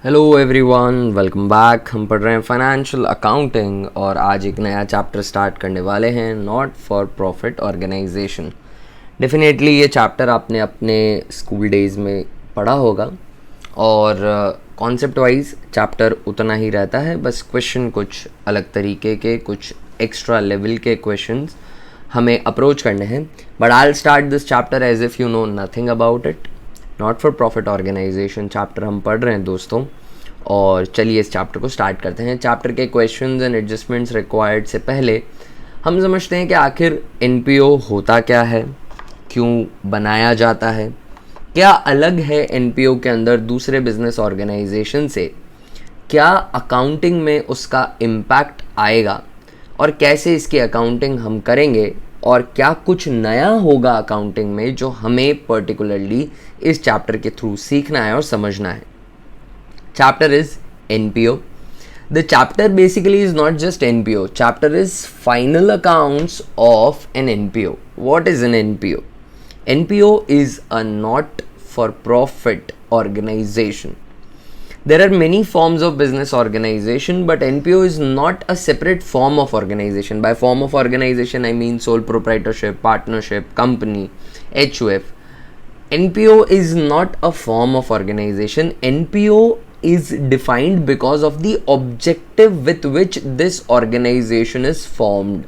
Hello everyone, welcome back. हम पढ़ रहे हैं फाइनेंशियल अकाउंटिंग और आज एक नया चैप्टर स्टार्ट करने वाले हैं, not for profit organisation. Definitely ये चैप्टर आपने अपने स्कूल डेज़ में पढ़ा होगा और कॉन्सेप्ट वाइज चैप्टर उतना ही रहता है, बस क्वेश्चन कुछ अलग तरीके के, कुछ एक्स्ट्रा लेवल के क्वेश्चंस हमें अप्रोच करने हैं। But I will start this chapter as if you know nothing about it. Not for profit organisation chapter हम पढ़ रहे हैं दोस्तों, और चलिए इस चैप्टर को स्टार्ट करते हैं। चैप्टर के क्वेश्चंस एंड एडजस्टमेंट्स रिक्वायर्ड से पहले हम समझते हैं कि आखिर एनपीओ होता क्या है, क्यों बनाया जाता है, क्या अलग है एनपीओ के अंदर दूसरे बिजनेस ऑर्गेनाइजेशन से, क्या अकाउंटिंग में उसका इम्पैक्ट आएगा और कैसे इसकी अकाउंटिंग हम करेंगे, और क्या कुछ नया होगा अकाउंटिंग में जो हमें पर्टिकुलरली इस चैप्टर के थ्रू सीखना है और समझना है। Chapter is NPO. The chapter basically is not just NPO, chapter is final accounts of an NPO. What is an NPO? NPO is a not for profit organization. There are many forms of business organization, but NPO is not a separate form of organization. By form of organization, I mean sole proprietorship, partnership, company, HUF. NPO is not a form of organization. NPO is defined because of the objective with which this organization is formed.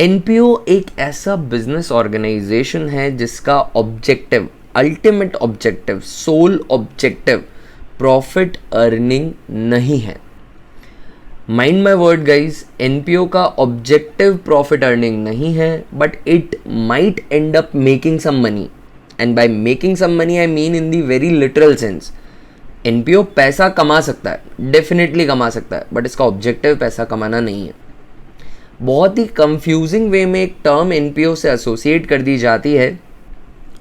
NPO एक ऐसा business organisation है जिसका objective, ultimate objective, sole objective profit earning नहीं है। Mind my word guys, NPO का objective profit earning नहीं है, but it might end up making some money, and by making some money I mean in the very literal sense. NPO पैसा कमा सकता है, definitely कमा सकता है, बट इसका ऑब्जेक्टिव पैसा कमाना नहीं है। बहुत ही कंफ्यूजिंग वे में एक टर्म एनपीओ से एसोसिएट कर दी जाती है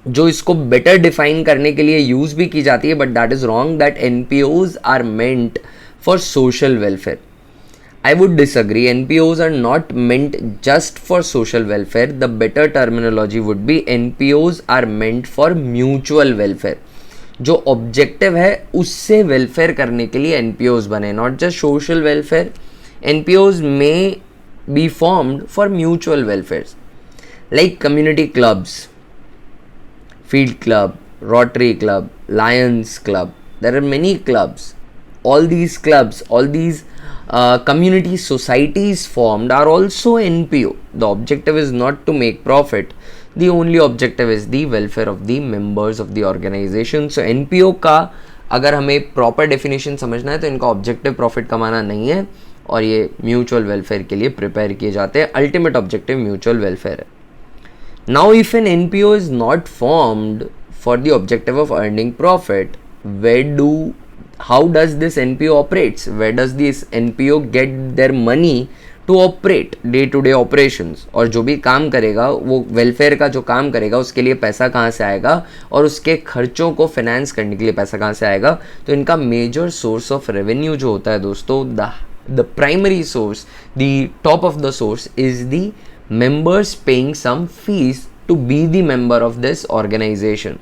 जो इसको बेटर डिफाइन करने के लिए यूज भी की जाती है, but that is wrong. That NPOs are meant for social welfare. I would disagree. NPOs are not meant just for social welfare. The better terminology would be NPOs are meant for mutual welfare. जो objective है उससे welfare करने के लिए NPOs बने, not just social welfare. NPOs may be formed for mutual welfare, like community clubs, Field Club, Rotary Club, Lions Club. There are many clubs. All these clubs, all these community societies formed are also NPO. The objective is not to make profit. The only objective is the welfare of the members of the organization. So NPO का अगर हमें proper definition समझना है तो इनका objective profit कमाना नहीं है और ये mutual welfare के लिए prepare किए जाते हैं। Ultimate objective mutual welfare है। Now, if an NPO is not formed for the objective of earning profit, how does this NPO operates? Where does this NPO get their money to operate day-to-day operations? और जो भी काम करेगा, वो welfare का जो काम करेगा, उसके लिए पैसा कहाँ से आएगा और उसके खर्चों को फाइनेंस करने के लिए पैसा कहाँ से आएगा? तो इनका मेजर सोर्स ऑफ रेवेन्यू जो होता है दोस्तों, the primary source, the top of the source is the members paying some fees to be the member of this organization.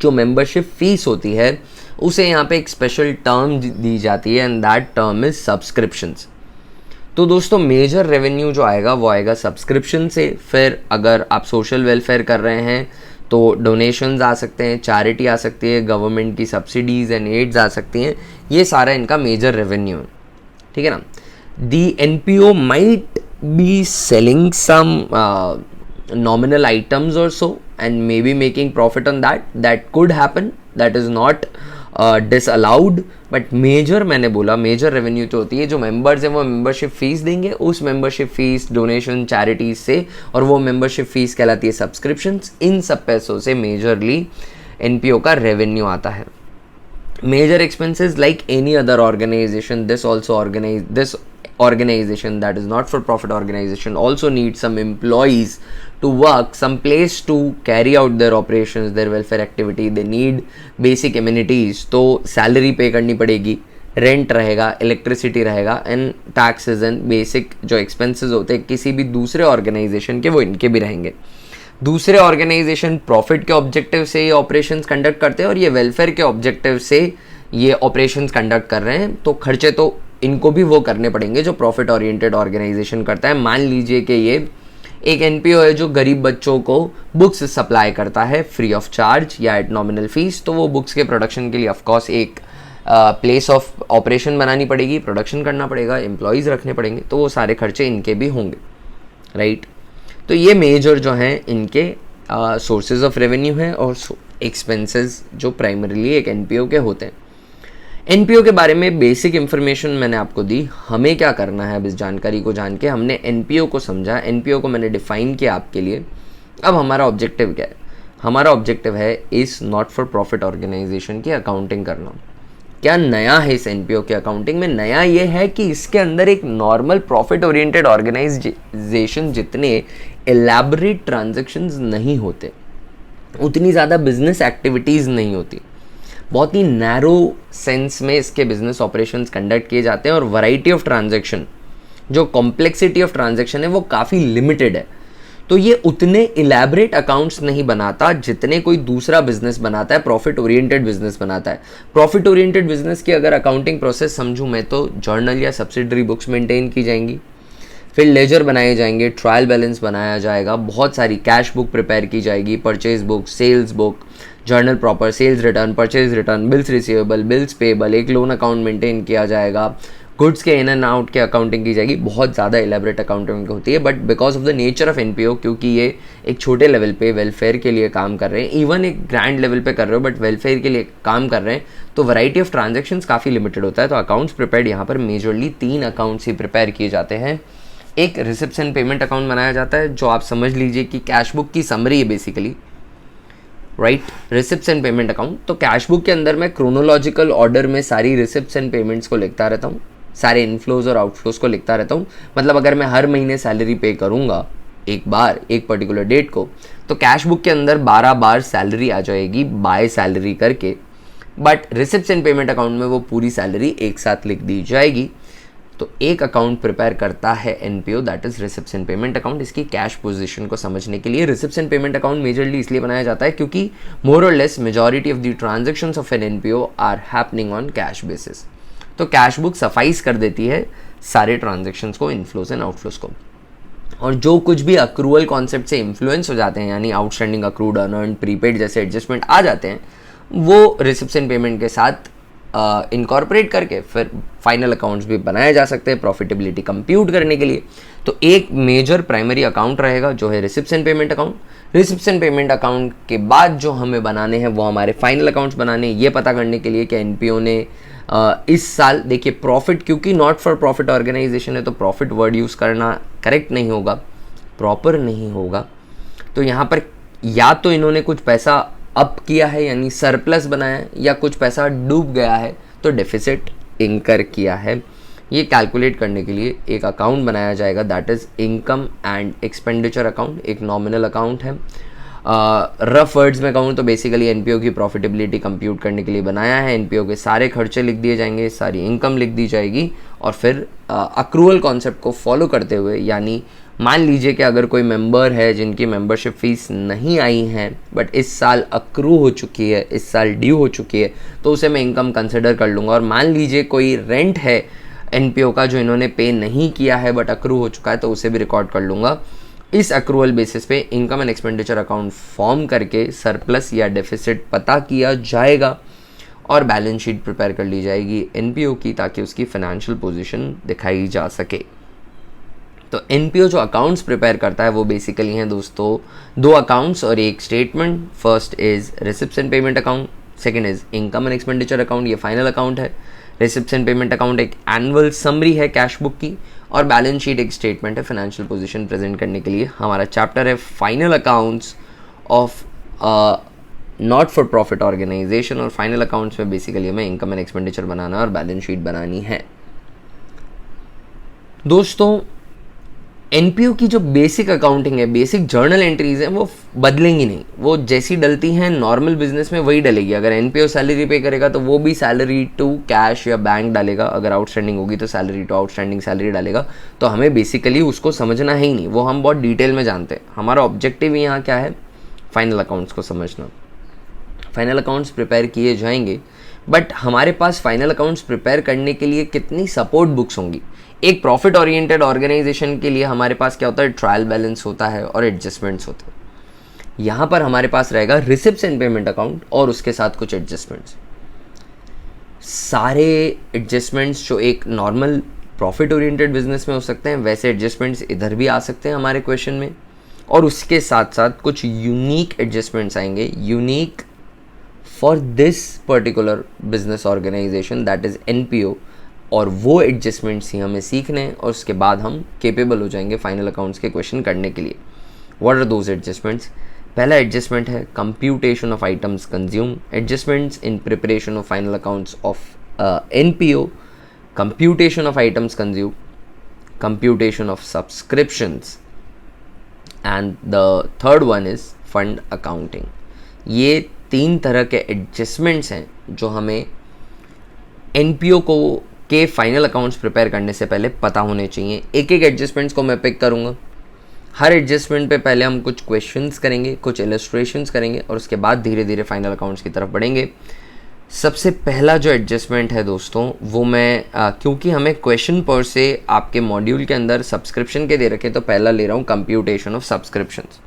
जो membership fees होती है उसे यहाँ पे एक स्पेशल टर्म दी जाती है, and that term is subscriptions. तो दोस्तों मेजर रेवेन्यू जो आएगा वो आएगा सब्सक्रिप्शन से। फिर अगर आप सोशल वेलफेयर कर रहे हैं तो डोनेशंस आ सकते हैं, चैरिटी आ सकती है, गवर्नमेंट की सब्सिडीज एंड एड्स आ सकती हैं। ये सारा इनका मेजर रेवेन्यू है, ठीक है ना। The NPO might be selling some nominal items or so and maybe making profit on that could happen, that is not disallowed, but major, मैंने बोला मेजर रेवेन्यू तो होती है जो मेंबर्स हैं वो मेंबरशिप फीस देंगे, उस मेंबरशिप फीस, डोनेशन, चैरिटीज से, और वो मेंबरशिप फीस कहलाती है सब्सक्रिप्शंस। इन सब पैसों से मेजरली एनपीओ का रेवेन्यू आता है। Major expenses like any other organization, this organization that is not for profit organization also needs some employees to work, some place to carry out their operations, their welfare activity. They need basic amenities, तो salary pay करनी पड़ेगी, rent रहेगा, electricity रहेगा, and taxes and basic जो expenses होते हैं किसी भी दूसरे ऑर्गेनाइजेशन के, वो इनके भी रहेंगे। दूसरे ऑर्गेनाइजेशन प्रॉफिट के ऑब्जेक्टिव से ये ऑपरेशंस कंडक्ट करते हैं और ये वेलफेयर के ऑब्जेक्टिव से ये ऑपरेशंस कंडक्ट कर रहे हैं, तो खर्चे तो इनको भी वो करने पड़ेंगे जो प्रॉफिट ओरिएंटेड ऑर्गेनाइजेशन करता है। मान लीजिए कि ये एक एनपीओ है जो गरीब बच्चों को बुक्स सप्लाई करता है फ्री ऑफ चार्ज या एट नॉमिनल फीस, तो वो बुक्स के प्रोडक्शन के लिए ऑफकोर्स एक प्लेस ऑफ ऑपरेशन बनानी पड़ेगी, प्रोडक्शन करना पड़ेगा, एम्प्लॉयज़ रखने पड़ेंगे, तो वो सारे खर्चे इनके भी होंगे, राइट। तो ये मेजर जो हैं इनके सोर्सेज ऑफ रेवेन्यू हैं और एक्सपेंसेस जो प्राइमरीली एक एनपीओ के होते हैं। एनपीओ के बारे में बेसिक इन्फॉर्मेशन मैंने आपको दी। हमें क्या करना है अब इस जानकारी को जान के? हमने एनपीओ को समझा, एनपीओ को मैंने डिफाइन किया आपके लिए। अब हमारा ऑब्जेक्टिव क्या है? हमारा ऑब्जेक्टिव है इस नॉट फॉर प्रॉफिट ऑर्गेनाइजेशन की अकाउंटिंग करना। क्या नया है इस एनपीओ की अकाउंटिंग में? नया ये है कि इसके अंदर एक नॉर्मल प्रॉफिट ओरिएंटेड ऑर्गेनाइजेशन जितने एलैबोरेट ट्रांजैक्शंस नहीं होते, उतनी ज़्यादा बिजनेस एक्टिविटीज़ नहीं होती, बहुत ही नैरो सेंस में इसके बिजनेस ऑपरेशंस कंडक्ट किए जाते हैं और वैरायटी ऑफ ट्रांजैक्शन, जो कॉम्प्लेक्सिटी ऑफ ट्रांजैक्शन है वो काफ़ी लिमिटेड है। तो ये उतने इलेबरेट अकाउंट्स नहीं बनाता जितने कोई दूसरा बिजनेस बनाता है, प्रॉफिट ओरिएंटेड बिजनेस बनाता है। प्रॉफिट ओरिएंटेड बिजनेस की अगर अकाउंटिंग प्रोसेस समझूं मैं, तो जर्नल या सब्सिडरी बुक्स मेंटेन की जाएंगी, फिर लेजर बनाए जाएंगे, ट्रायल बैलेंस बनाया जाएगा, बहुत सारी कैश बुक प्रिपेयर की जाएगी, purchase book, sales book, journal proper, sales return, purchase return, bills receivable, bills payable, एक लोन अकाउंट मेंटेन किया जाएगा, गुड्स के इन एंड आउट के अकाउंटिंग की जाएगी। बहुत ज़्यादा एलेबरेट अकाउंटिंग होती है, but because of the nature of NPO, क्योंकि ये एक छोटे लेवल पे वेलफेयर के लिए काम कर रहे हैं, इवन एक ग्रैंड लेवल पे कर रहे हो बट वेलफेयर के लिए काम कर रहे हैं, तो वैरायटी ऑफ ट्रांजेक्शन्स काफ़ी लिमिटेड होता है। तो अकाउंट्स प्रिपेयर्ड यहाँ पर मेजरली 3 अकाउंट्स ही प्रिपेयर किए जाते हैं। एक रिसिप्शन पेमेंट अकाउंट बनाया जाता है, जो आप समझ लीजिए कि कैश बुक की समरी है basically, right. Receipts and payment account, तो कैश बुक के अंदर मैं क्रोनोलॉजिकल ऑर्डर में सारी रिसिप्ट्स एंड पेमेंट्स को लिखता रहता हूँ, सारे इनफ्लोज और आउटफ्लोज को लिखता रहता हूँ। मतलब अगर मैं हर महीने सैलरी पे करूँगा एक बार एक पर्टिकुलर डेट को, तो कैश बुक के अंदर 12 बार सैलरी आ जाएगी बाय सैलरी करके, but receipts and payment account में वो पूरी सैलरी एक साथ लिख दी जाएगी। तो एक अकाउंट प्रिपेयर करता है NPO, that is receipts and payment account. इसकी कैश पोजीशन को समझने के लिए receipts and payment account majorly इसलिए बनाया जाता है क्योंकि मोर और less majority of the transactions of an NPO are happening on cash basis. तो कैश बुक सफाइस कर देती है सारे ट्रांजैक्शंस को, इनफ्लोज एंड आउटफ्लोज को। और जो कुछ भी अक्रूवल कॉन्सेप्ट से इन्फ्लुएंस हो जाते हैं, यानी आउटस्टैंडिंग, अक्रूड, अनअर्न्ड, प्रीपेड जैसे एडजस्टमेंट आ जाते हैं, वो रिसिप्ट्स एंड पेमेंट के साथ इनकॉर्पोरेट करके फिर फाइनल अकाउंट्स भी बनाए जा सकते हैं प्रॉफिटेबिलिटी कंप्यूट करने के लिए। तो एक मेजर प्राइमरी अकाउंट रहेगा जो है रिसिप्ट्स and payment account. Receipts and payment account के बाद जो हमें बनाने हैं वो हमारे फाइनल अकाउंट्स बनाने, ये पता करने के लिए कि एनपीओ ने इस साल, देखिए प्रॉफिट, क्योंकि नॉट फॉर प्रॉफिट ऑर्गेनाइजेशन है तो प्रॉफिट वर्ड यूज़ करना करेक्ट नहीं होगा, प्रॉपर नहीं होगा। तो यहाँ पर या तो इन्होंने कुछ पैसा अप किया है यानी सरप्लस बनाया है, या कुछ पैसा डूब गया है तो डेफिसिट इंकर किया है। ये कैलकुलेट करने के लिए एक अकाउंट बनाया जाएगा, that is income and expenditure account. एक नॉमिनल अकाउंट है। रफ वर्ड्स में कहूँ तो बेसिकली एनपीओ की प्रॉफिटेबिलिटी कंप्यूट करने के लिए बनाया है। एनपीओ के सारे खर्चे लिख दिए जाएंगे, सारी इनकम लिख दी जाएगी, और फिर अक्रूवल कॉन्सेप्ट को फॉलो करते हुए, यानी मान लीजिए कि अगर कोई मेंबर है जिनकी मेंबरशिप फीस नहीं आई है बट इस साल अक्रू हो चुकी है, इस साल ड्यू हो चुकी है, तो उसे मैं इनकम कंसिडर कर लूँगा। और मान लीजिए कोई रेंट है एनपीओ का जो इन्होंने पे नहीं किया है बट अक्रू हो चुका है, तो उसे भी रिकॉर्ड कर लूँगा। इस अक्रूवल बेसिस पे income and expenditure account form करके सरप्लस या डेफिसिट पता किया जाएगा और बैलेंस शीट प्रिपेयर कर ली जाएगी एनपीओ की, ताकि उसकी फाइनेंशियल पोजीशन दिखाई जा सके। तो एनपीओ जो अकाउंट्स प्रिपेयर करता है वो बेसिकली हैं दोस्तों 2 अकाउंट्स और एक statement. First is receipts and payment account, second is income and expenditure account, ये फाइनल अकाउंट है। रिसिप्ट्स एंड पेमेंट अकाउंट एक एनुअल समरी है कैश बुक की, और बैलेंस शीट एक स्टेटमेंट है फाइनेंशियल पोजीशन प्रेजेंट करने के लिए। हमारा चैप्टर है final accounts of not for profit organisation, और फाइनल अकाउंट्स में बेसिकली हमें इनकम एंड एक्सपेंडिचर बनाना और बैलेंस शीट बनानी है। दोस्तों एनपीओ की जो बेसिक अकाउंटिंग है, बेसिक जर्नल एंट्रीज हैं, वो बदलेंगी नहीं, वो जैसी डलती हैं नॉर्मल बिजनेस में वही डलेगी। अगर एनपीओ सैलरी पे करेगा तो वो भी सैलरी टू कैश या बैंक डालेगा, अगर आउटस्टैंडिंग होगी तो सैलरी टू आउटस्टैंडिंग सैलरी डालेगा। तो हमें बेसिकली उसको समझना है ही नहीं, वो हम बहुत डिटेल में जानते हैं। हमारा ऑब्जेक्टिव यहाँ क्या है? फाइनल अकाउंट्स को समझना। फाइनल अकाउंट्स प्रिपेयर किए जाएंगे बट हमारे पास फाइनल अकाउंट्स प्रिपेयर करने के लिए कितनी सपोर्ट बुक्स होंगी। एक प्रॉफिट ओरिएंटेड ऑर्गेनाइजेशन के लिए हमारे पास क्या होता है, ट्रायल बैलेंस होता है और एडजस्टमेंट्स होते हैं। यहाँ पर हमारे पास रहेगा रिसिप्ट्स एंड पेमेंट अकाउंट और उसके साथ कुछ एडजस्टमेंट्स। सारे एडजस्टमेंट्स जो एक नॉर्मल प्रॉफिट ओरिएंटेड बिजनेस में हो सकते हैं, वैसे एडजस्टमेंट्स इधर भी आ सकते हैं हमारे क्वेश्चन में। और उसके साथ साथ कुछ यूनिक एडजस्टमेंट्स आएंगे, unique for this particular business organisation, that is NPO। और वो एडजस्टमेंट्स ही हमें सीखने हैं और उसके बाद हम केपेबल हो जाएंगे फाइनल अकाउंट्स के क्वेश्चन करने के लिए। What are those adjustments? पहला एडजस्टमेंट है computation of items consume, adjustments in preparation of final accounts of NPO, computation of items consumed, computation of subscriptions, and the third one is fund accounting। ये 3 तरह के adjustments हैं जो हमें NPO को के फाइनल अकाउंट्स प्रिपेयर करने से पहले पता होने चाहिए। एक एक एडजस्टमेंट्स को मैं पिक करूँगा। हर एडजस्टमेंट पे पहले हम कुछ क्वेश्चंस करेंगे, कुछ इलस्ट्रेशंस करेंगे और उसके बाद धीरे धीरे फाइनल अकाउंट्स की तरफ बढ़ेंगे। सबसे पहला जो एडजस्टमेंट है दोस्तों, वो मैं क्योंकि हमें क्वेश्चन पर से आपके मॉड्यूल के अंदर सब्सक्रिप्शन के दे रखे, तो पहला ले रहा हूँ कंप्यूटेशन ऑफ सब्सक्रिप्शंस।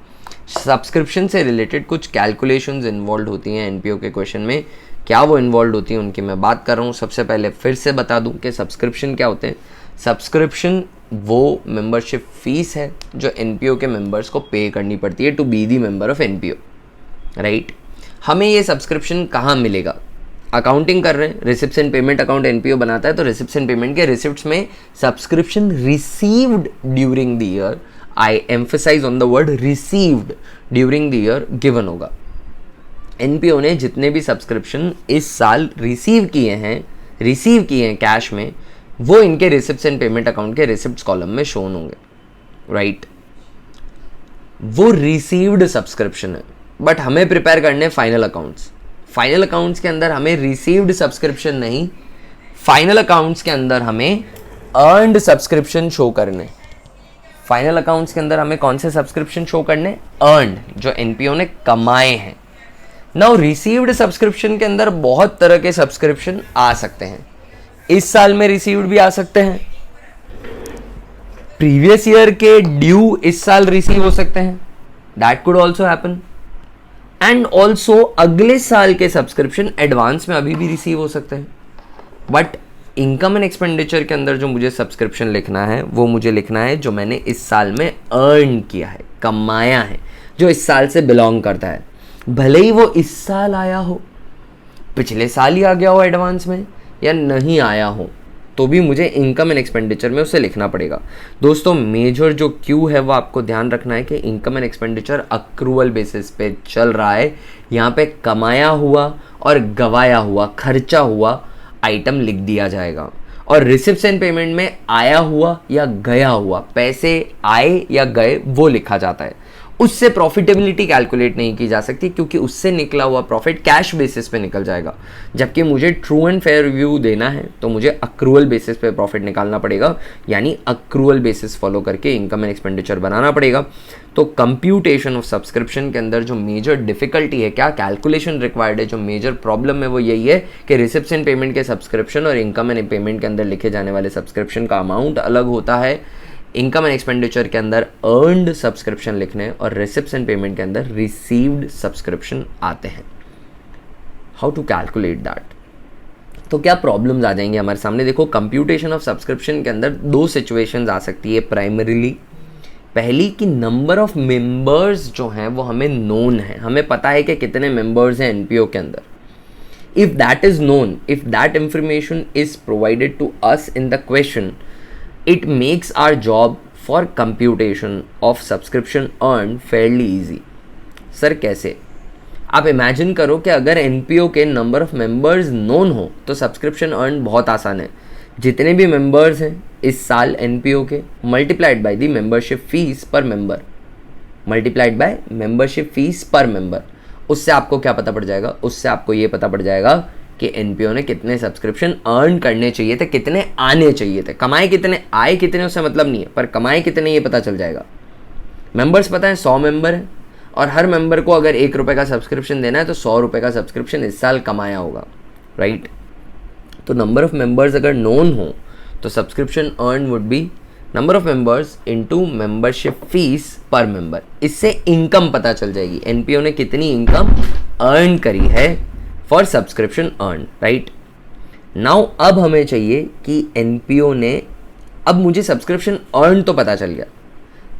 सब्सक्रिप्शन से रिलेटेड कुछ कैलकुलेशंस इन्वॉल्व होती हैं NPO के क्वेश्चन में। क्या वो इन्वॉल्व होती हैं उनकी मैं बात कर रहा हूँ। सबसे पहले फिर से बता दूँ कि सब्सक्रिप्शन क्या होते हैं। सब्सक्रिप्शन वो मेंबरशिप फीस है जो NPO के मेंबर्स को पे करनी पड़ती है to be the member of NPO, right. हमें ये सब्सक्रिप्शन कहाँ मिलेगा? अकाउंटिंग कर रहे हैं, receipts and payment account NPO बनाता है, तो रिसिप्ट्स एंड पेमेंट के रिसिप्ट्स में subscription received during the year, I emphasise on the word received during the year, given होगा। NPO ने जितने भी सब्सक्रिप्शन इस साल रिसीव किए हैं कैश में, वो इनके रिसिप्ट्स एंड पेमेंट अकाउंट के रिसिप्ट्स कॉलम में शोन होंगे, राइट। वो रिसीव्ड सब्सक्रिप्शन है, बट हमें प्रिपेयर करने फाइनल अकाउंट्स। फाइनल अकाउंट्स के अंदर हमें रिसीव्ड सब्सक्रिप्शन नहीं, फाइनल अकाउंट्स के अंदर हमें अर्नड सब्सक्रिप्शन शो करने। फाइनल अकाउंट्स के अंदर हमें कौन से सब्सक्रिप्शन शो करने? अर्नड, जो NPO ने कमाए हैं। नाउ रिसीव्ड सब्सक्रिप्शन के अंदर बहुत तरह के सब्सक्रिप्शन आ सकते हैं। इस साल में रिसीव्ड भी आ सकते हैं, प्रीवियस ईयर के ड्यू इस साल रिसीव हो सकते हैं, that could also happen. And also अगले साल के सब्सक्रिप्शन एडवांस में अभी भी रिसीव हो सकते हैं। बट इनकम एंड एक्सपेंडिचर के अंदर जो मुझे सब्सक्रिप्शन लिखना है, वो मुझे लिखना है जो मैंने इस साल में अर्न किया है, कमाया है, जो इस साल से बिलोंग करता है। भले ही वो इस साल आया हो, पिछले साल ही आ गया हो एडवांस में, या नहीं आया हो, तो भी मुझे इनकम एंड एक्सपेंडिचर में उसे लिखना पड़ेगा। दोस्तों मेजर जो क्यू है वो आपको ध्यान रखना है कि income and expenditure accrual basis पे चल रहा है। यहाँ पे कमाया हुआ और गवाया हुआ, खर्चा हुआ आइटम लिख दिया जाएगा, और रिसिप्ट्स एंड पेमेंट में आया हुआ या गया हुआ, पैसे आए या गए, वो लिखा जाता है। उससे प्रॉफिटेबिलिटी कैलकुलेट नहीं की जा सकती, क्योंकि उससे निकला हुआ प्रॉफिट कैश बेसिस पे निकल जाएगा। जबकि मुझे ट्रू एंड फेयर व्यू देना है तो मुझे अक्रूवल बेसिस पे प्रॉफिट निकालना पड़ेगा, यानी अक्रूवल बेसिस फॉलो करके इनकम एंड एक्सपेंडिचर बनाना पड़ेगा। तो कंप्यूटेशन ऑफ सब्सक्रिप्शन के अंदर जो मेजर डिफिकल्टी है, क्या कैलकुलेशन रिक्वायर्ड है, जो मेजर प्रॉब्लम है वो यही है कि रिसिप्ट्स एंड पेमेंट के सब्सक्रिप्शन और इनकम एंड पेमेंट के अंदर लिखे जाने वाले सब्सक्रिप्शन का अमाउंट अलग होता है। इनकम एंड एक्सपेंडिचर के अंदर अर्नड सब्सक्रिप्शन लिखने और रिसिप्ट्स एंड पेमेंट के अंदर रिसीव्ड सब्सक्रिप्शन आते हैं। How to calculate that? तो क्या प्रॉब्लम्स आ जाएंगे हमारे सामने? देखो, कंप्यूटेशन ऑफ सब्सक्रिप्शन के अंदर 2 सिचुएशंस आ सकती है प्राइमरीली। पहली कि नंबर ऑफ मेंबर्स जो हैं वो हमें नोन है, हमें पता है कि कितने मेंबर्स हैं NPO के अंदर। If that is known, if that information is provided to us in the question, it makes our job for computation of subscription earned fairly easy। Sir कैसे? आप इमेजिन करो कि अगर NPO के नंबर ऑफ मेंबर्स नोन हो तो subscription earn बहुत आसान है। जितने भी मेंबर्स हैं इस साल NPO के, multiplied by the membership fees per member, multiplied by membership fees per member, उससे आपको क्या पता पड़ जाएगा? उससे आपको ये पता पड़ जाएगा कि NPO ने कितने सब्सक्रिप्शन अर्न करने चाहिए थे, कितने आने चाहिए थे। कमाए कितने, आए कितने उससे मतलब नहीं है, पर कमाए कितने ये पता चल जाएगा। मेंबर्स पता है 100 मेंबर हैं, और हर मेंबर को अगर 1 रुपये का सब्सक्रिप्शन देना है तो 100 रुपये का सब्सक्रिप्शन इस साल कमाया होगा, राइट। तो नंबर ऑफ मेंबर्स अगर नोन हो तो subscription earn would be number of members into membership fees per member. इससे इनकम पता चल जाएगी, एनपीओ ने कितनी इनकम अर्न करी है for subscription earn, right. Now अब हमें चाहिए कि एनपीओ ने, अब मुझे सब्सक्रिप्शन अर्न तो पता चल गया,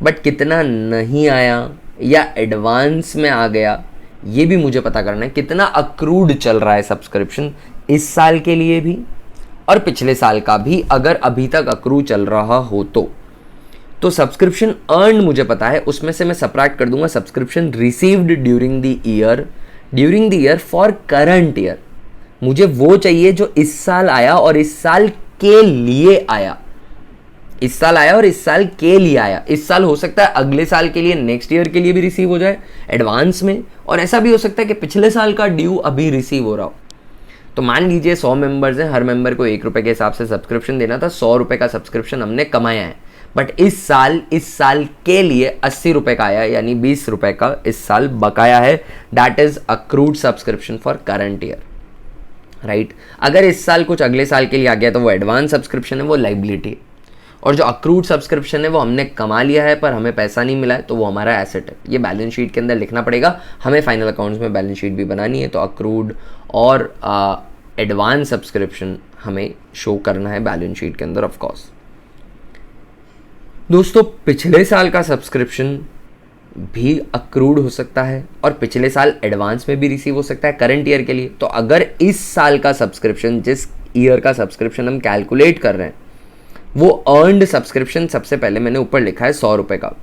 बट कितना नहीं आया या एडवांस में आ गया ये भी मुझे पता करना है। कितना अक्रूड चल रहा है सब्सक्रिप्शन इस साल के लिए भी और पिछले साल का भी, अगर अभी तक अक्रू चल रहा हो तो सब्सक्रिप्शन अर्न मुझे पता है, उसमें से मैं सबट्रैक्ट कर दूंगा subscription received during the year for current year. मुझे वो चाहिए जो इस साल आया और इस साल के लिए आया, इस साल आया और इस साल के लिए आया। इस साल हो सकता है अगले साल के लिए, नेक्स्ट ईयर के लिए भी रिसीव हो जाए एडवांस में, और ऐसा भी हो सकता है कि पिछले साल का ड्यू अभी रिसीव हो रहा हो। तो मान लीजिए 100 मेंबर्स हैं, हर मेंबर को 1 रुपए के हिसाब से सब्सक्रिप्शन देना था, 100 रुपए का सब्सक्रिप्शन हमने कमाया है, बट इस साल के लिए 80 रुपए का आया, यानी 20 रुपए का इस साल बकाया है। That is accrued subscription for current year, right. अगर इस साल कुछ अगले साल के लिए आ गया तो वो एडवांस सब्सक्रिप्शन है, वो लाइबिलिटी है, और जो अक्रूड सब्सक्रिप्शन है वो हमने कमा लिया है पर हमें पैसा नहीं मिला है, तो वो हमारा एसेट है। ये बैलेंस शीट के अंदर लिखना पड़ेगा, हमें फाइनल अकाउंट्स में बैलेंस शीट भी बनानी है, तो अक्रूड और एडवांस सब्सक्रिप्शन हमें शो करना है बैलेंस शीट के अंदर, ऑफ कोर्स। दोस्तों पिछले साल का सब्सक्रिप्शन भी अक्रूड हो सकता है और पिछले साल एडवांस में भी रिसीव हो सकता है करंट ईयर के लिए। तो अगर इस साल का सब्सक्रिप्शन, जिस ईयर का सब्सक्रिप्शन हम कैलकुलेट कर रहे हैं, वो अर्नड सब्सक्रिप्शन सबसे पहले मैंने ऊपर लिखा है 100 रुपए का,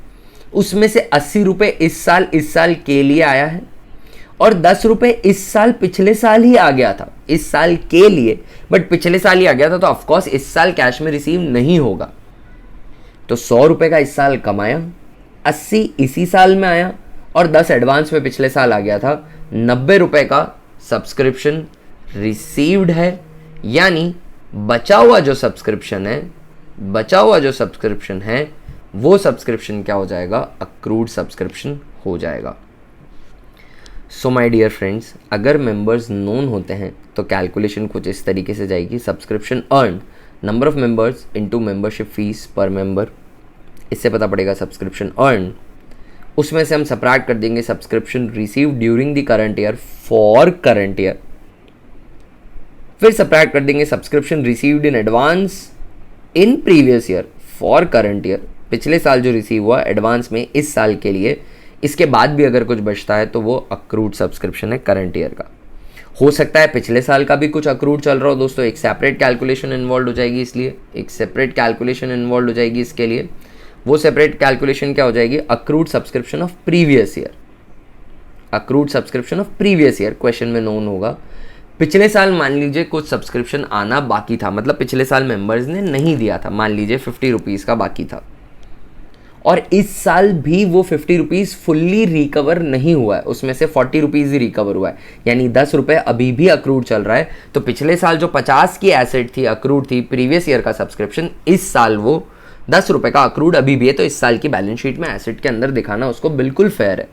उसमें से 80 रुपए इस साल के लिए आया है और 10 रुपए इस साल पिछले साल ही आ गया था, इस साल के लिए बट पिछले साल ही आ गया था, तो ऑफकोर्स इस साल कैश में रिसीव नहीं होगा। तो 100 रुपए का इस साल कमाया, 80 इसी साल में आया और 10 एडवांस में पिछले साल आ गया था। 90 रुपए का सब्सक्रिप्शन रिसीव्ड है, यानी बचा हुआ जो सब्सक्रिप्शन है वो सब्सक्रिप्शन क्या हो जाएगा, अक्रूड सब्सक्रिप्शन हो जाएगा। सो माय डियर फ्रेंड्स, अगर मेंबर्स नोन होते हैं तो कैलकुलेशन कुछ इस तरीके से जाएगी, subscription earn number of members into membership fees per member. इससे पता पड़ेगा सब्सक्रिप्शन अर्न, उसमें से हम सबट्रैक्ट कर देंगे subscription receive during the current year for current year, फिर सबट्रैक्ट कर देंगे subscription received in advance in previous year for current year, पिछले साल जो रिसीव हुआ एडवांस में इस साल के लिए, इसके बाद भी अगर कुछ बचता है तो वो अक्रूड सब्सक्रिप्शन है करंट ईयर का। हो सकता है पिछले साल का भी कुछ अक्रूड चल रहा हो दोस्तों, एक सेपरेट कैलकुलेशन इन्वॉल्व हो जाएगी, इसलिए एक सेपरेट कैलकुलेशन इन्वॉल्व हो जाएगी इसके लिए। वो सेपरेट कैलकुलेशन क्या हो जाएगी, accrued subscription of previous year, accrued subscription of previous year question में नोन होगा। पिछले साल मान लीजिए कुछ सब्सक्रिप्शन आना बाकी था, मतलब पिछले साल मेंबर्स ने नहीं दिया था, मान लीजिए 50 रुपीज़ का बाकी था, और इस साल भी वो 50 रुपीज़ फुल्ली रिकवर नहीं हुआ है, उसमें से 40 रुपीज़ ही रिकवर हुआ है, यानी 10 रुपये अभी भी अक्रूड चल रहा है। तो पिछले साल जो 50 की एसेट थी, अक्रूड थी, प्रीवियस ईयर का सब्सक्रिप्शन, इस साल वो 10 रुपये का अक्रूड अभी भी है, तो इस साल की बैलेंस शीट में एसेट के अंदर दिखाना उसको बिल्कुल फेयर है।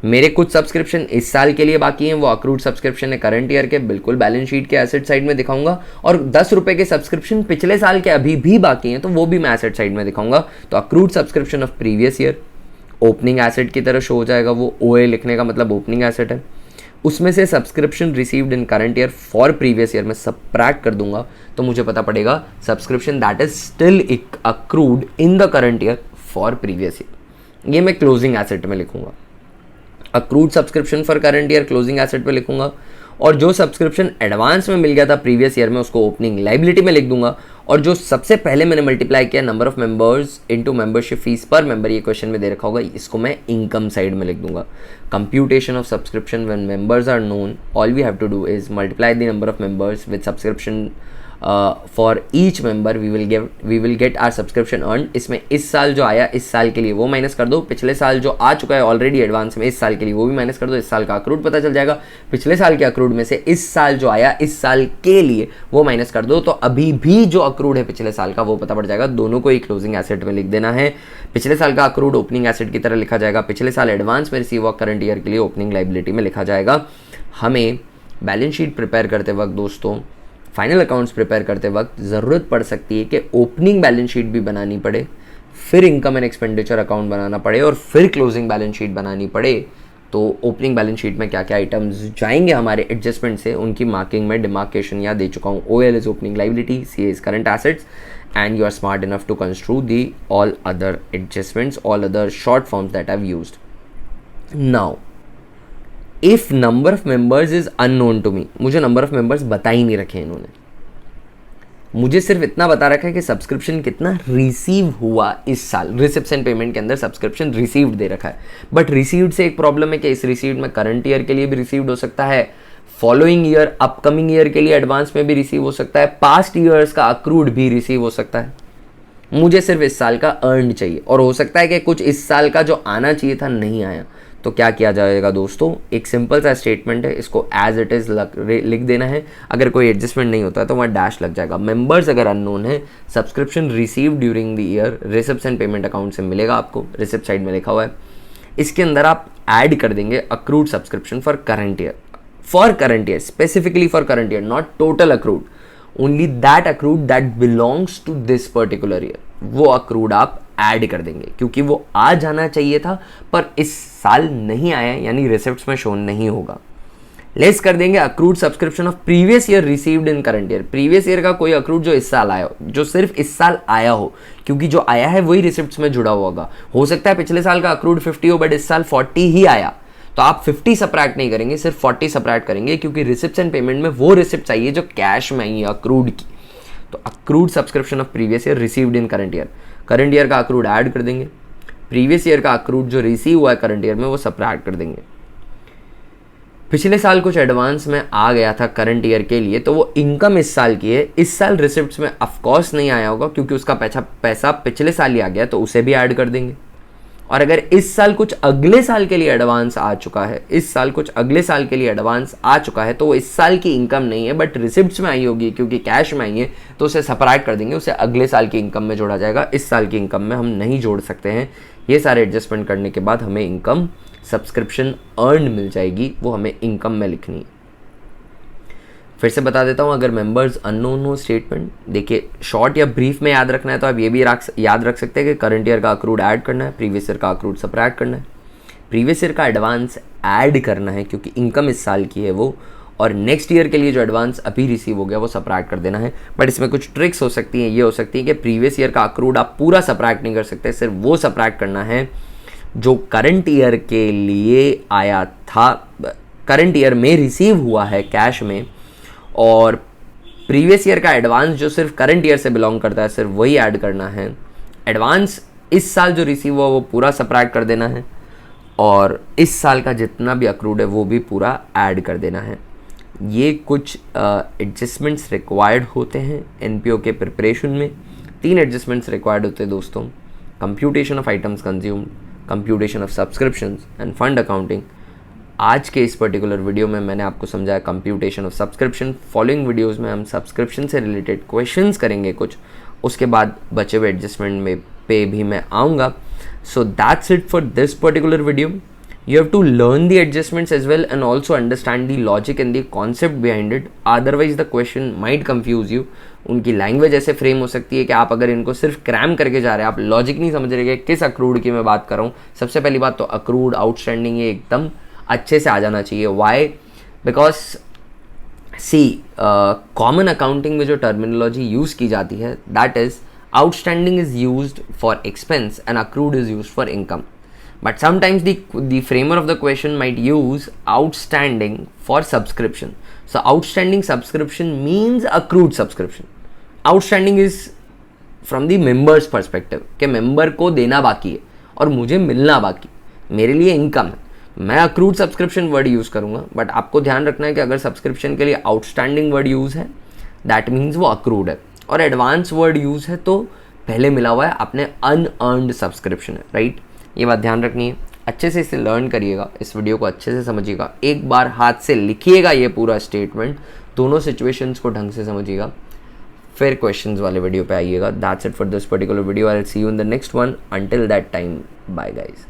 मेरे कुछ सब्सक्रिप्शन इस साल के लिए बाकी हैं, वो अक्रूड सब्सक्रिप्शन है करंट ईयर के, बिल्कुल बैलेंस शीट के एसेट साइड में दिखाऊंगा, और 10 रुपए के सब्सक्रिप्शन पिछले साल के अभी भी बाकी हैं, तो वो भी मैं एसेट साइड में दिखाऊंगा। तो accrued subscription of previous year opening asset की तरह शो हो जाएगा, वो ओए लिखने का मतलब ओपनिंग एसेट है। उसमें से subscription received in current year for previous year में सबट्रैक्ट कर दूंगा, तो मुझे पता पड़ेगा subscription that is still accrued in the current year for previous year. ये मैं क्लोजिंग एसेट में लिखूंगा, accrued subscription for current year closing asset पे लिखूंगा, और जो सब्सक्रिप्शन एडवांस में मिल गया था प्रीवियस ईयर में उसको ओपनिंग लायबिलिटी में लिख दूंगा, और जो सबसे पहले मैंने मल्टीप्लाई किया number of members into membership fees per member, ये क्वेश्चन में दे रखा होगा, इसको मैं इनकम साइड में लिख दूंगा। Computation of subscription when members are known, all we have to do is multiply the number of members with subscription for each member, we will get our subscription earn. इसमें इस साल जो आया इस साल के लिए वो माइनस कर दो, पिछले साल जो आ चुका है ऑलरेडी एडवांस में इस साल के लिए वो भी माइनस कर दो, इस साल का अक्रूड पता चल जाएगा, पिछले साल के अक्रूड में से इस साल जो आया इस साल के लिए वो माइनस कर दो, तो अभी भी जो अक्रूड है पिछले साल का वो पता पड़ जाएगा। दोनों को ही क्लोजिंग एसेट में लिख देना है। पिछले साल का अक्रूड ओपनिंग एसेट की तरह लिखा जाएगा, पिछले साल एडवांस में रिसीव हुआ करंट ईयर के लिए ओपनिंग लायबिलिटी में लिखा जाएगा। हमें बैलेंस शीट प्रिपेयर करते वक्त दोस्तों, फाइनल अकाउंट्स प्रिपेयर करते वक्त ज़रूरत पड़ सकती है कि ओपनिंग बैलेंस शीट भी बनानी पड़े, फिर इनकम एंड एक्सपेंडिचर अकाउंट बनाना पड़े और फिर क्लोजिंग बैलेंस शीट बनानी पड़े। तो ओपनिंग बैलेंस शीट में क्या क्या आइटम्स जाएंगे हमारे एडजस्टमेंट से, उनकी मार्किंग में डिमार्केशन यहाँ दे चुका हूँ। OL is opening liability, CA is current assets, and you are smart enough to construe the all other adjustments, all other short forms that I've used. Now, if number of members is unknown to me, मुझे number of members बता ही नहीं रखे इन्होंने, मुझे सिर्फ इतना बता रखा है कि सब्सक्रिप्शन कितना रिसीव हुआ इस साल, रिसिप्ट्स एंड पेमेंट के अंदर सब्सक्रिप्शन रिसीव्ड दे रखा है। बट रिसीव्ड से एक प्रॉब्लम है कि इस रिसीव्ड में करंट ईयर के लिए भी रिसीव्ड हो सकता है, फॉलोइंग ईयर अपकमिंग ईयर के लिए एडवांस में भी रिसीव हो सकता है, पास्ट ईयर्स का अक्रूड भी रिसीव हो सकता है। मुझे सिर्फ इस साल का अर्न चाहिए, और हो सकता है कि कुछ इस साल का जो आना चाहिए था नहीं आया। तो क्या किया जाएगा दोस्तों, एक सिंपल सा स्टेटमेंट है, इसको एज इट इज लिख देना है। अगर कोई एडजस्टमेंट नहीं होता है तो वहाँ डैश लग जाएगा। मेंबर्स अगर अननोन है, subscription receive during the year receipts and payment account से मिलेगा आपको, रिसिप्ट साइड में लिखा हुआ है। इसके अंदर आप ऐड कर देंगे accrued subscription for current year, specifically for current year, not total accrued, only that accrued that belongs to this particular year, वो accrued आप ऐड कर देंगे, क्योंकि वो आ जाना चाहिए था पर इस साल नहीं आया, यानी रिसिप्ट्स में शो नहीं होगा। लेस कर देंगे accrued subscription of previous year received in current year, previous year का कोई अक्रूड जो इस साल आया हो, जो सिर्फ इस साल आया हो, क्योंकि जो आया है वही रिसिप्ट्स में जुड़ा हुआ होगा। हो सकता है पिछले साल का अक्रूड 50 हो बट इस साल 40 ही आया, तो आप 50 सब्ट्रैक्ट नहीं करेंगे, सिर्फ 40 सब्ट्रैक्ट करेंगे, क्योंकि रिसिप्ट्स एंड पेमेंट में वो रिसिप्ट चाहिए जो कैश में आई है अक्रूड की। तो accrued subscription of previous year received in current year का अक्रूड ऐड कर देंगे, प्रीवियस ईयर का अक्रूड जो रिसीव हुआ है करंट ईयर में वो सब्ट्रैक्ट कर देंगे। पिछले साल कुछ एडवांस में आ गया था करंट ईयर के लिए, तो वो इनकम इस साल की है, इस साल रिसिप्ट्स में ऑफकोर्स नहीं आया होगा क्योंकि उसका पैसा पिछले साल ही आ गया, तो उसे भी ऐड कर देंगे। और अगर इस साल कुछ अगले साल के लिए एडवांस आ चुका है, तो वो इस साल की इनकम नहीं है बट रिसिप्ट्स में आई होगी क्योंकि कैश में आई है, तो उसे सब्ट्रैक्ट कर देंगे, उसे अगले साल की इनकम में जोड़ा जाएगा। इस साल की इनकम में हम नहीं जोड़ सकते हैं। ये सारे एडजस्टमेंट करने के बाद हमें इनकम सब्सक्रिप्शन अर्न मिल जाएगी, वो हमें इनकम में लिखनी है। फिर से बता देता हूँ, अगर मेंबर्स अननोन हो स्टेटमेंट, देखिए शॉर्ट या ब्रीफ में याद रखना है तो आप ये भी याद रख सकते हैं कि करंट ईयर का अक्रूड ऐड करना है, प्रीवियस ईयर का अक्रूड सब्ट्रैक्ट करना है, प्रीवियस ईयर का एडवांस ऐड करना है क्योंकि इनकम इस साल की है वो, और नेक्स्ट ईयर के लिए जो एडवांस अभी रिसीव हो गया वो सब्ट्रैक्ट कर देना है। बट इसमें कुछ ट्रिक्स हो सकती हैं, ये हो सकती है कि प्रीवियस ईयर का अक्रूड आप पूरा सब्ट्रैक्ट नहीं कर सकते, सिर्फ वो सब्ट्रैक्ट करना है जो करंट ईयर के लिए आया था, करंट ईयर में रिसीव हुआ है कैश में, और प्रीवियस ईयर का एडवांस जो सिर्फ करंट ईयर से बिलोंग करता है सिर्फ वही ऐड करना है। एडवांस इस साल जो रिसीव हुआ वो पूरा सब्ट्रैक्ट कर देना है, और इस साल का जितना भी अक्रूड है वो भी पूरा ऐड कर देना है। ये कुछ एडजस्टमेंट्स रिक्वायर्ड होते हैं एनपीओ के प्रिपरेशन में। 3 एडजस्टमेंट्स रिक्वायर्ड होते हैं दोस्तों, computation of items consumed, computation of subscriptions end fund accounting. आज के इस पर्टिकुलर वीडियो में मैंने आपको समझाया computation of subscription. Following videos में हम सब्सक्रिप्शन से रिलेटेड क्वेश्चंस करेंगे कुछ, उसके बाद बचे हुए एडजस्टमेंट में पे भी मैं आऊँगा। So that's it for this particular video. You have to learn the adjustments as well and also understand the logic and the concept behind it. Otherwise the question might confuse you. उनकी language ऐसे frame हो सकती है कि आप अगर इनको सिर्फ क्रैम करके जा रहे हैं, आप लॉजिक नहीं समझ रहे कि किस अक्रूड की मैं बात कर रहा हूँ। सबसे पहली बात तो अक्रूड, आउटस्टैंडिंग ये एकदम अच्छे से आ जाना चाहिए। Why? Because see common accounting में जो टर्मिनोलॉजी यूज़ की जाती है that is outstanding is used for expense and accrued is used for income. But sometimes the framer of the question might use outstanding for subscription. So outstanding subscription means accrued subscription. Outstanding is from the member's perspective कि member को देना बाकी है और मुझे मिलना बाकी, मेरे लिए इनकम है। मैं accrued subscription वर्ड यूज़ करूँगा, बट आपको ध्यान रखना है कि अगर सब्सक्रिप्शन के लिए आउटस्टैंडिंग वर्ड यूज़ है दैट मीन्स वो accrued है, और एडवांस वर्ड यूज़ है तो पहले मिला हुआ है अपने अनअर्नड सब्सक्रिप्शन है, राइट? ये बात ध्यान रखनी है। अच्छे से इसे लर्न करिएगा, इस वीडियो को अच्छे से समझिएगा, एक बार हाथ से लिखिएगा ये पूरा स्टेटमेंट, दोनों सिचुएशंस को ढंग से समझिएगा, फिर क्वेश्चंस वाले वीडियो पे आइएगा। That's it for this particular video. I will see you in the next one. Until that time, bye guys.